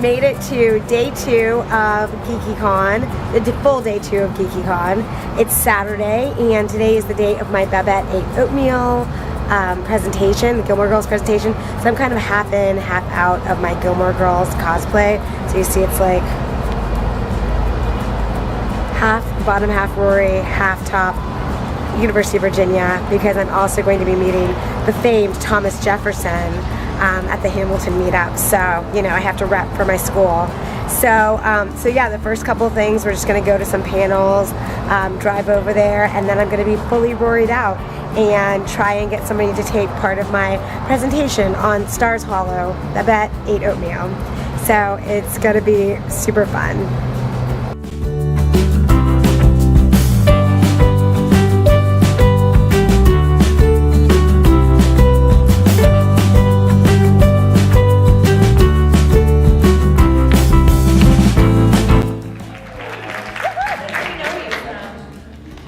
made it to day 2 of GeekyCon, the full day 2 of GeekyCon. It's Saturday, and today is the day of my Babette Ate Oatmeal presentation, the Gilmore Girls presentation. So I'm kind of half in, half out of my Gilmore Girls cosplay. So you see it's like half bottom, half Rory, half top University of Virginia, because I'm also going to be meeting the famed Thomas Jefferson at the Hamilton meetup. So, you know, I have to rep for my school. So, so yeah, the first couple of things, we're just going to go to some panels, drive over there, and then I'm going to be fully Rory'd out and try and get somebody to take part of my presentation on Stars Hollow, Babette Ate Oatmeal. So it's going to be super fun.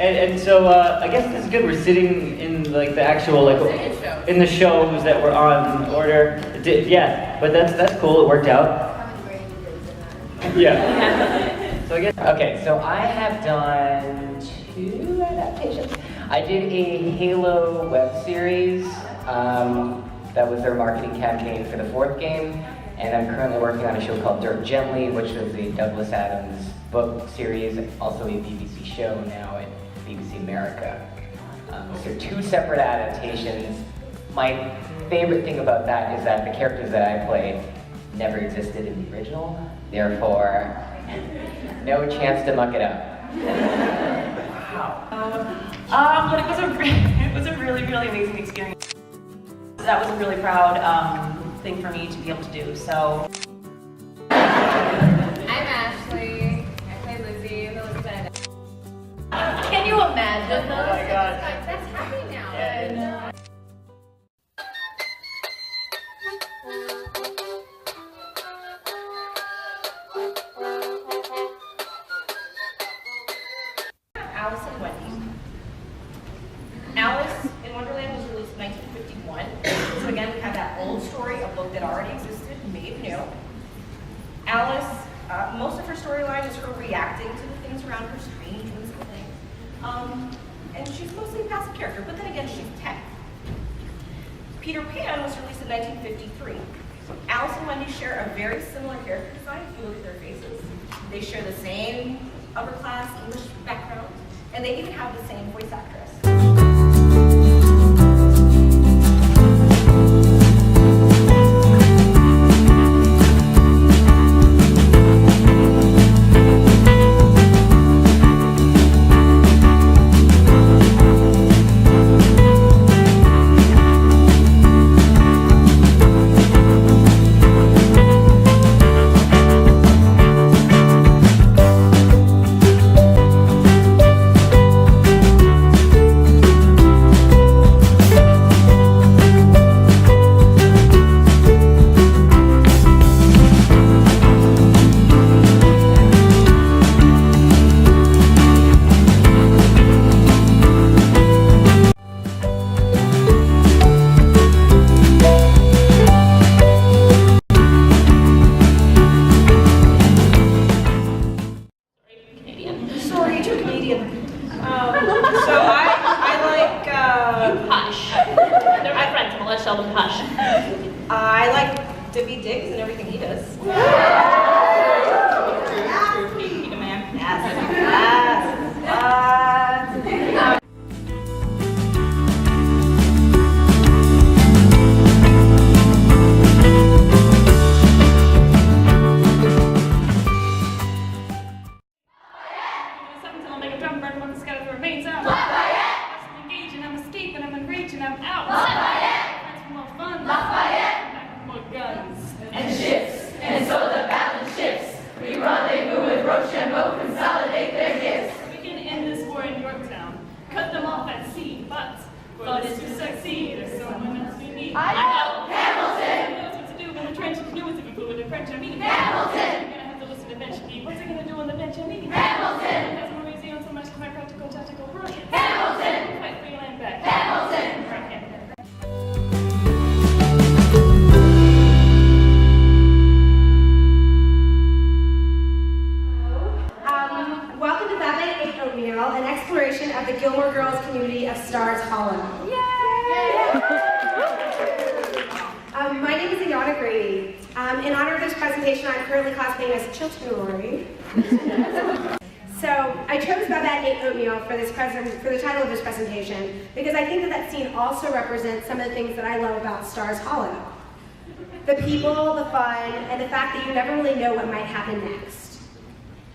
And so I guess this is good. We're sitting in like the actual in the shows that were on order. Yeah, but that's cool. It worked out. Yeah. So I guess okay. So I have done 2 adaptations. I did a Halo web series. That was their marketing campaign for the 4th game, and I'm currently working on a show called Dirt Gently, which was the Douglas Adams book series, also a BBC show now at BBC America. So 2 separate adaptations. My favorite thing about that is that the characters that I played never existed in the original, therefore no chance to muck it up. Wow. But it was a really amazing experience. That was a really proud thing for me to be able to do. So. I'm Ashley. I play Lizzie, the Lieutenant. Can you imagine? Oh my god. That's happening now. Yeah. Alice and Wendy. Alice in Wonderland was released in 1951. So again, we have that old story, a book that already existed, made new. Alice, most of her storyline is her reacting to the things around her, strange, whimsical things. And she's mostly a passive character, but then again, she's 10. Peter Pan was released in 1953. Alice and Wendy share a very similar character design if you look at their faces. They share the same upper class English background, and they even have the same voice actress. I like Dippy Diggs and everything he does. Peter Man. Yes. Something I'll make a drum burn when the skeleton remains out. I'm engaging, I'm escaping, I'm enraging, I'm out. That's for more fun. More guns and ships, and so the balance shifts. We rendezvous with Rochambeau, consolidate their gifts. representation, I'm currently cosplaying as Chilton. So I chose Babette Ate Oatmeal for the title of this presentation because I think that scene also represents some of the things that I love about Stars Hollow. The people, the fun, and the fact that you never really know what might happen next.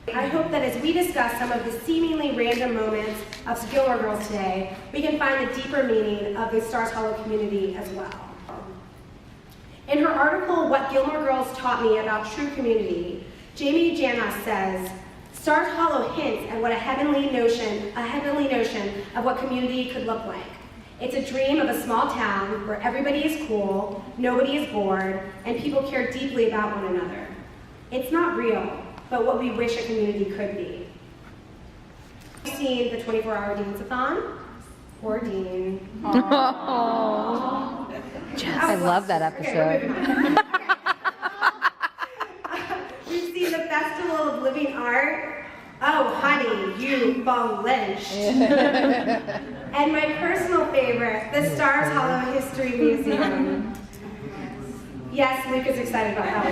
I hope that as we discuss some of the seemingly random moments of Gilmore Girls today, we can find the deeper meaning of the Stars Hollow community as well. In her article, What Gilmore Girls Taught Me About True Community, Jamie Janos says, Stars Hollow hints at what a heavenly notion of what community could look like. It's a dream of a small town where everybody is cool, nobody is bored, and people care deeply about one another. It's not real, but what we wish a community could be. Have you seen the 24-hour Dance-a-thon? Poor Dean. I love that episode. Okay, we've seen the Festival of Living Art. Oh, honey, you bum lynch. And my personal favorite, the Stars Hollow History Museum. Yes, Luke is excited about that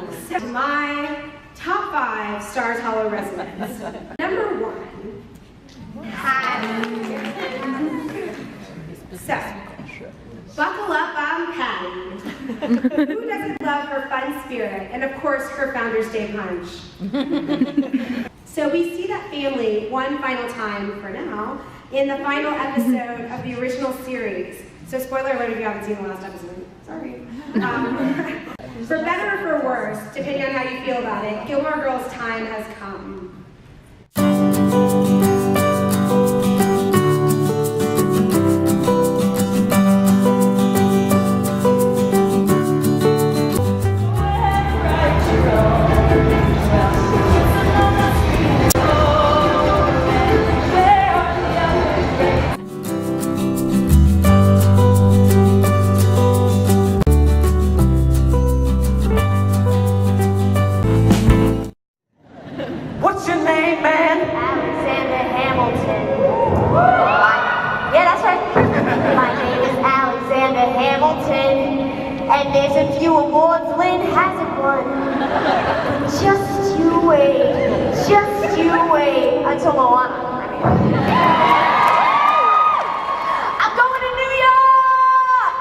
one. So my top 5 Stars Hollow residents. Number 1. Patty. So, buckle up, I'm Patty. Who doesn't love her fun spirit, and of course, her Founder's Day punch. So we see that family one final time, for now, in the final episode of the original series. So spoiler alert if you haven't seen the last episode. Sorry. For better or for worse, depending on how you feel about it, Gilmore Girls' time has come. What's your name, man? Alexander Hamilton. Yeah, that's right. My name is Alexander Hamilton, and there's a few awards Lynn hasn't won. Just you wait until Moana. I'm going to New York!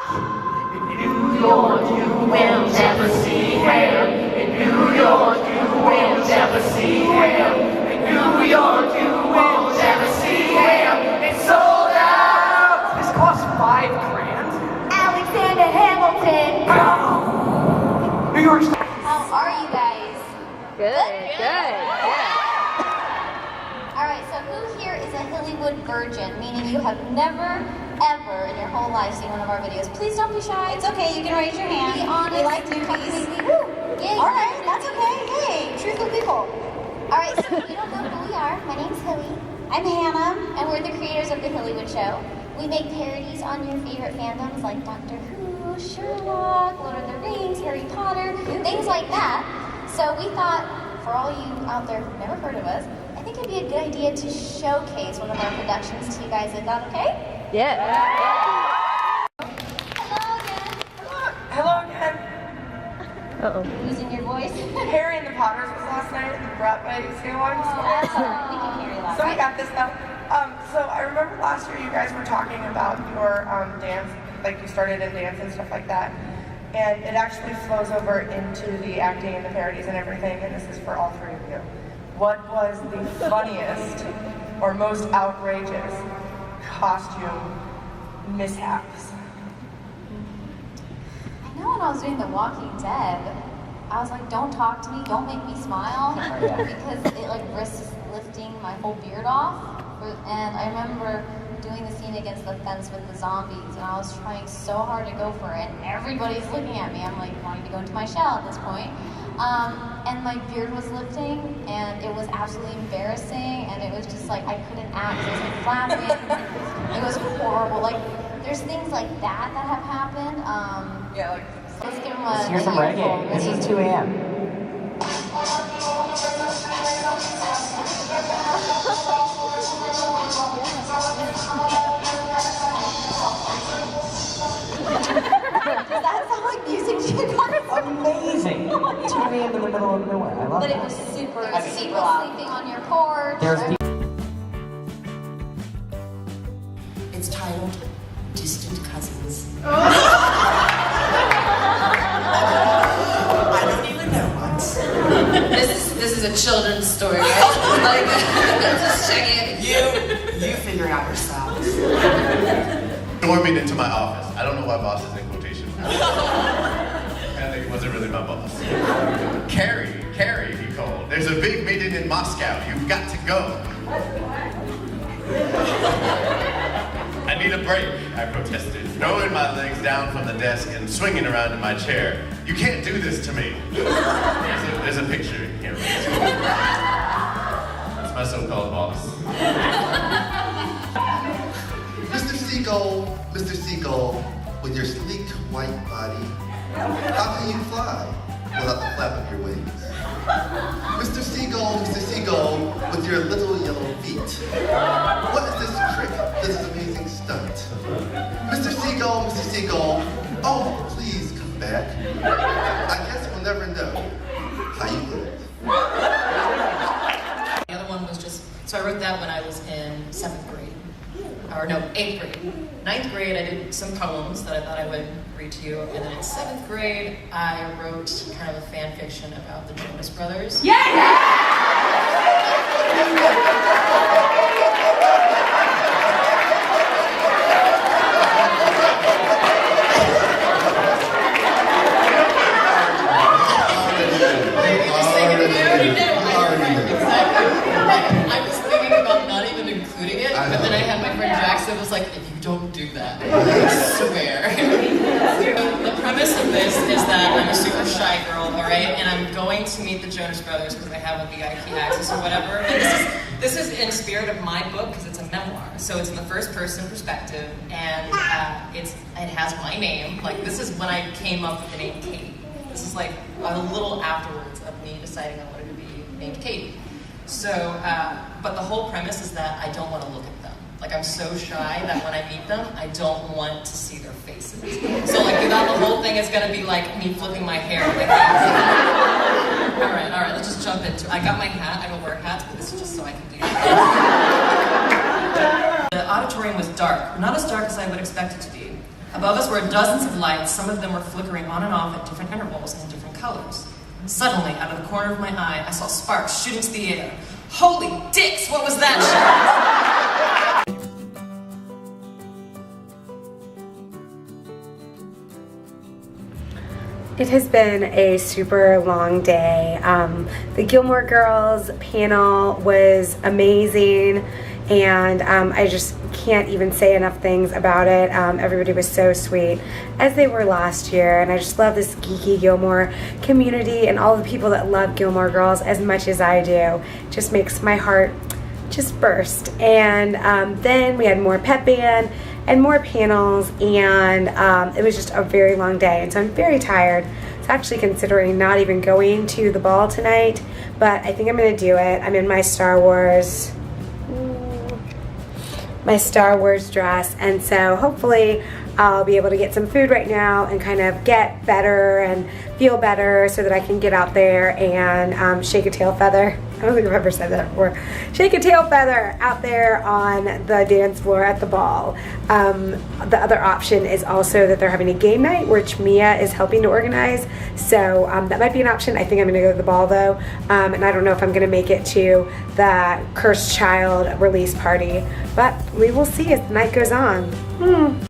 In New York, you will never see him. In New York, you will never see him. In New York, you will never see him. It's sold out. This costs $5,000. Alexander Hamilton. New York's. How are you guys? Good. Yeah. Alright, so who here is a Hillywood virgin? Meaning you have never, ever in your whole life seen one of our videos. Please don't be shy. It's okay, you can raise your hand. Be honest. We like newbies. Alright, that's okay. Hey, truthful people. Alright, so if you don't know who we are, my name's Hilly. I'm Hannah, and we're the creators of the Hillywood Show. We make parodies on your favorite fandoms like Doctor Who, Sherlock, Lord of the Rings, Harry Potter, things like that. So we thought, for all you out there who've never heard of us, I think it'd be a good idea to showcase one of our productions to you guys. Is that okay? Yeah. Hello again. Hello again. Uh-oh. Losing your voice? Harry and the Potters was last night at the Brat Bay Salon. We can hear you loud. So we got this stuff. So I remember last year you guys were talking about your dance, like you started in dance and stuff like that. And it actually flows over into the acting and the parodies and everything, and this is for all 3 of you. What was the funniest or most outrageous costume mishaps? I know when I was doing The Walking Dead, I was like, don't talk to me, don't make me smile, because it like risks lifting my whole beard off. And I remember doing the scene against the fence with the zombies, and I was trying so hard to go for it, and everybody's looking at me. I'm like wanting to go into my shell at this point. And my beard was lifting, and it was absolutely embarrassing, and it was just like I couldn't act. It was like flapping. It was horrible. Like there's things like that that have happened. Yeah, like. Let's give them a. Here's some reggae. This is 2 a.m. Does that sound like music to you guys? Amazing. museum in the middle of nowhere. I love But it. it was super I mean, sleeping on your porch. There's It's titled Distant Cousins. I don't even know what. This is a children's story, right? Like, just checking it. You figure it out yourselves. Storming into my office. I don't know why boss is in quotation. I think it wasn't really my boss. Carrie, he called. There's a big meeting in Moscow. You've got to go. I need a break, I protested, throwing my legs down from the desk and swinging around in my chair. You can't do this to me. There's a picture here. That's my so-called boss. Mr. Seagull, with your sleek white body, how can you fly without the flap of your wings? Mr. Seagull, with your little yellow feet, what is this trick, this amazing stunt? Mr. Seagull, oh, please come back. I guess we'll never know how you lived. The other one was just, so I wrote that when I was in 7th grade. Or no, 8th grade. 9th grade, I did some poems that I thought I would read to you. And then in 7th grade, I wrote kind of a fan fiction about the Jonas Brothers. I was thinking about not even including it, but then I had my friend Jackson was like, if you don't do that, I swear. The premise of this is that I'm a super shy girl, alright, and I'm going to meet the Jonas Brothers because I have a VIP access or whatever. And this is in spirit of my book because it's a memoir, so it's in the first person perspective, and it has my name. Like, this is when I came up with the name Katie. This is like a little afterwards of me deciding I wanted to be named Katie. So, but the whole premise is that I don't want to look at them. Like, I'm so shy that when I meet them, I don't want to see their faces. So, like, the whole thing is going to be like me flipping my hair. Like, all right, let's just jump into it. I got my hat. I don't wear hats, but this is just so I can do it. The auditorium was dark, not as dark as I would expect it to be. Above us were dozens of lights. Some of them were flickering on and off at different intervals and in different colors. Suddenly, out of the corner of my eye, I saw sparks shoot into the air. Holy dicks, what was that shit? It has been a super long day. The Gilmore Girls panel was amazing, and I just can't even say enough things about it. Everybody was so sweet, as they were last year, and I just love this geeky Gilmore community and all the people that love Gilmore Girls as much as I do. It just makes my heart just burst. And then we had more pep band and more panels, and it was just a very long day, and so I'm very tired. I was actually considering not even going to the ball tonight, but I think I'm going to do it. I'm in my Star Wars dress, and so hopefully I'll be able to get some food right now and kind of get better and feel better so that I can get out there and shake a tail feather. I don't think I've ever said that before. Shake a tail feather out there on the dance floor at the ball. The other option is also that they're having a game night, which Mia is helping to organize. So that might be an option. I think I'm going to go to the ball though. And I don't know if I'm going to make it to the Cursed Child release party. But we will see as the night goes on.